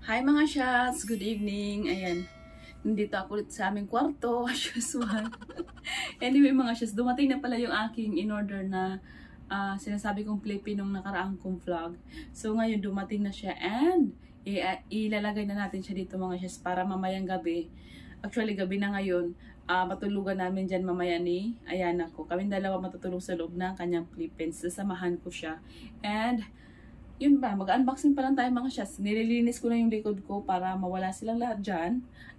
Hi mga shots! Good evening! Ayan, nandito ako ulit sa aming kwarto, as usual. Anyway mga shots, dumating na pala yung aking in-order na sinasabi kong Flippy nung nakaraang kong vlog. So ngayon dumating na siya and ilalagay na natin siya dito mga shots para mamayang gabi. Actually gabi na ngayon, matulugan namin dyan mamaya ni Ayana ko. Kaming dalawa matutulog sa loob ng kanyang Philippines. Sasamahan ko siya. And yun ba, mag-unboxing pa lang tayo mga shots. Nililinis ko na yung likod ko para mawala silang lahat dyan.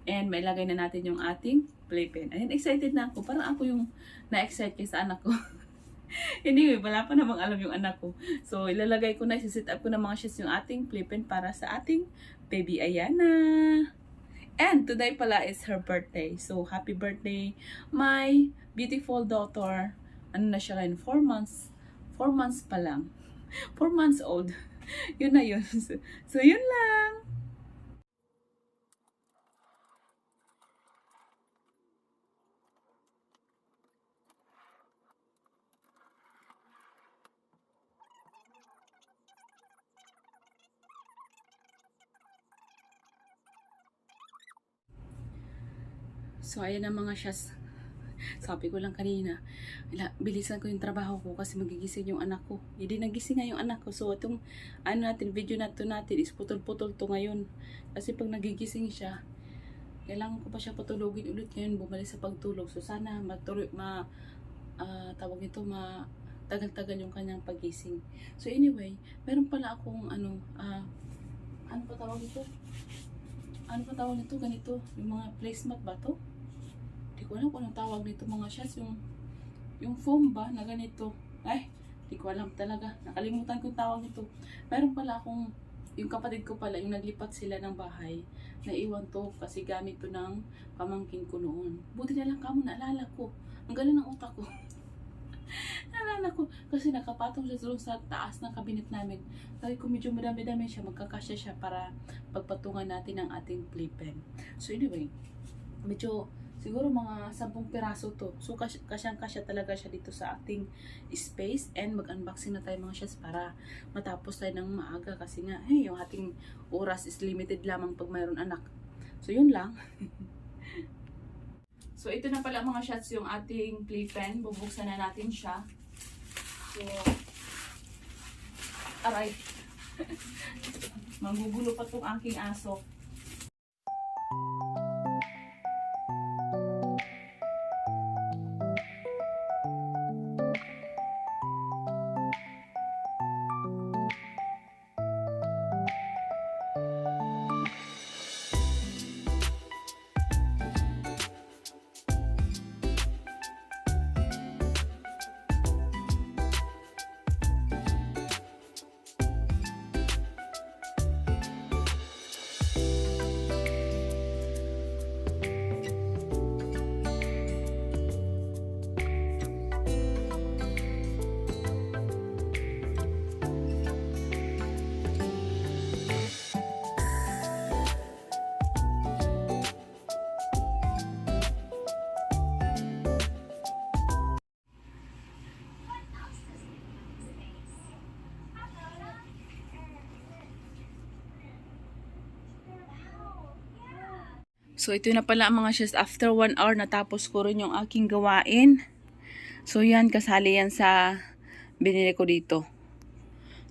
And mailagay na natin yung ating playpen. Ayun, excited na ako. Parang ako yung na-excite kay sa anak ko. Anyway, wala pa namang alam yung anak ko. So, ilalagay ko na, isisit up ko na mga shots yung ating playpen para sa ating baby Ayana. And today pala is her birthday. So, happy birthday, my beautiful daughter. Ano na siya ngayon? 4 months. 4 months pa lang. 4 months old. Yun na yun. So, yun lang. So, ayan na mga shots. Sabi ko lang kanina, bilisan ko yung trabaho ko kasi magigising yung anak ko. Hindi nagising nga yung anak ko. So, itong video natin is putol-putol to ngayon. Kasi pag nagigising siya, kailangan ko pa siya patulogin ulit ngayon, bumalik sa pagtulog. So, sana tawag ito, tagal-tagal yung kanyang pagising. So, anyway, meron pala akong ano pa tawag ito? Ano pa tawag nito? Ganito, yung mga placemat ba to? Hindi ko alam kung anong tawag nito mga shots. Yung foam ba na ganito? Ay, hindi ko alam talaga. Nakalimutan ko yung tawag nito. Meron pala akong, yung kapatid ko pala, yung naglipat sila ng bahay, naiwan to kasi gamit to ng pamangkin ko noon. Buti na lang kamo, naalala ko. Ang galing ng utak ko. Naalala ko. Kasi nakapatong siya doon sa taas ng kabinet namin. Sabi ko medyo madami-dami siya, magkakasya siya para pagpatungan natin ang ating playpen. So anyway, medyo siguro mga 10 piraso to. So, kasyang-kasya talaga siya dito sa ating space. And mag-unboxing na tayo mga shots para matapos tayo ng maaga. Kasi nga, yung ating oras is limited lamang pag mayroon anak. So, yun lang. So, ito na pala mga shots yung ating playpen. Bubuksan na natin siya. So, aray. Magugulo pa itong aking aso. So, ito na pala ang mga shots. After 1 hour, natapos ko rin yung aking gawain. So, yan, kasali yan sa binili ko dito.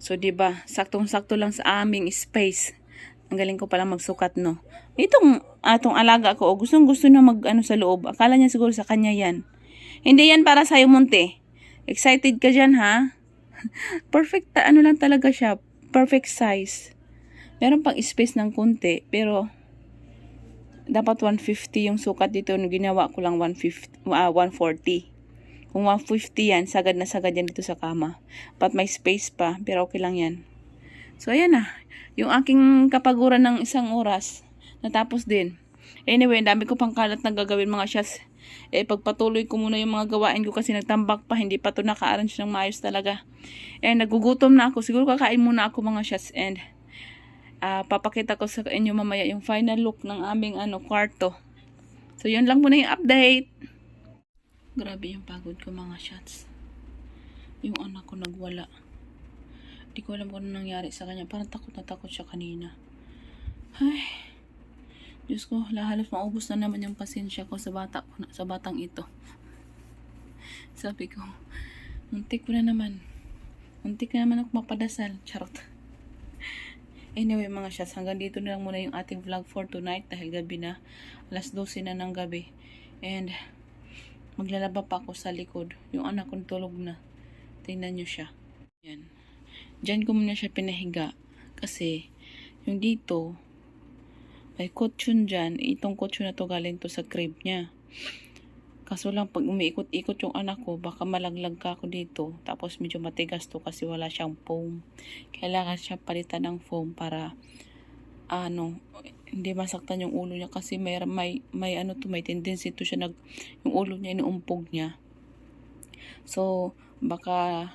So, diba, saktong-sakto lang sa aming space. Ang galing ko pala magsukat, no? Atong alaga ko, gustong-gusto na mag-ano sa loob. Akala niya siguro sa kanya yan. Hindi yan para sa'yo, Monte. Excited ka dyan, ha? Perfect, ano lang talaga siya. Perfect size. Meron pang space ng konti, pero dapat 150 yung sukat dito. Ginawa ko lang 140. Kung 150 yan, sagad na sagad yan dito sa kama. But may space pa, pero okay lang yan. So, ayan na. Yung aking kapaguran ng 1 oras, natapos din. Anyway, ang dami ko pang kalat na gagawin mga shots. Pagpatuloy ko muna yung mga gawain ko kasi nagtambak pa. Hindi pa to naka-arrange ng maayos talaga. Nagugutom na ako. Siguro kakain muna ako mga shots. And papakita ko sa inyo mamaya yung final look ng aming kwarto. So, yun lang muna yung update. Grabe yung pagod ko mga shots. Yung anak ko nagwala. Di ko alam kung ano nangyari sa kanya. Parang takot na takot siya kanina. Ay, Diyos ko, halos maubos na naman yung pasensya ko sa batang ito. Sabi ko, muntik na naman ako mapadasal. Charot. Anyway mga shots, hanggang dito na lang muna yung ating vlog for tonight dahil gabi na. Alas 12 na ng gabi. And maglalaba pa ako sa likod. Yung anak ko tulog na. Tingnan nyo siya. Yan. Diyan ko muna siya pinahiga. Kasi yung dito, may kutsyon dyan. Itong kutsyon na to galing to sa crib niya. Kaso lang pag umiikot-ikot yung anak ko, baka malaglag ka ako dito. Tapos medyo matigas to kasi wala siyang foam. Kailangan siya palitan ng foam para hindi masaktan yung ulo niya kasi may tendency to siya yung ulo niya inuumpog niya. So baka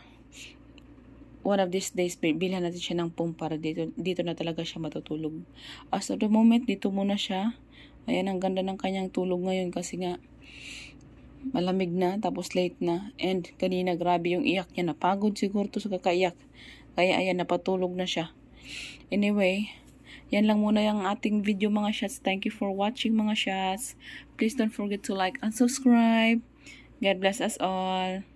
one of these days bilhan natin siya ng foam para dito na talaga siya matutulog. As of the moment, dito muna siya. Ayan, ang ganda ng kanyang tulog ngayon kasi nga malamig na, tapos late na. And kanina grabe yung iyak niya. Napagod siguro to sa kakaiyak. Kaya ayan, napatulog na siya. Anyway, yan lang muna yung ating video mga shots. Thank you for watching mga shots. Please don't forget to like and subscribe. God bless us all.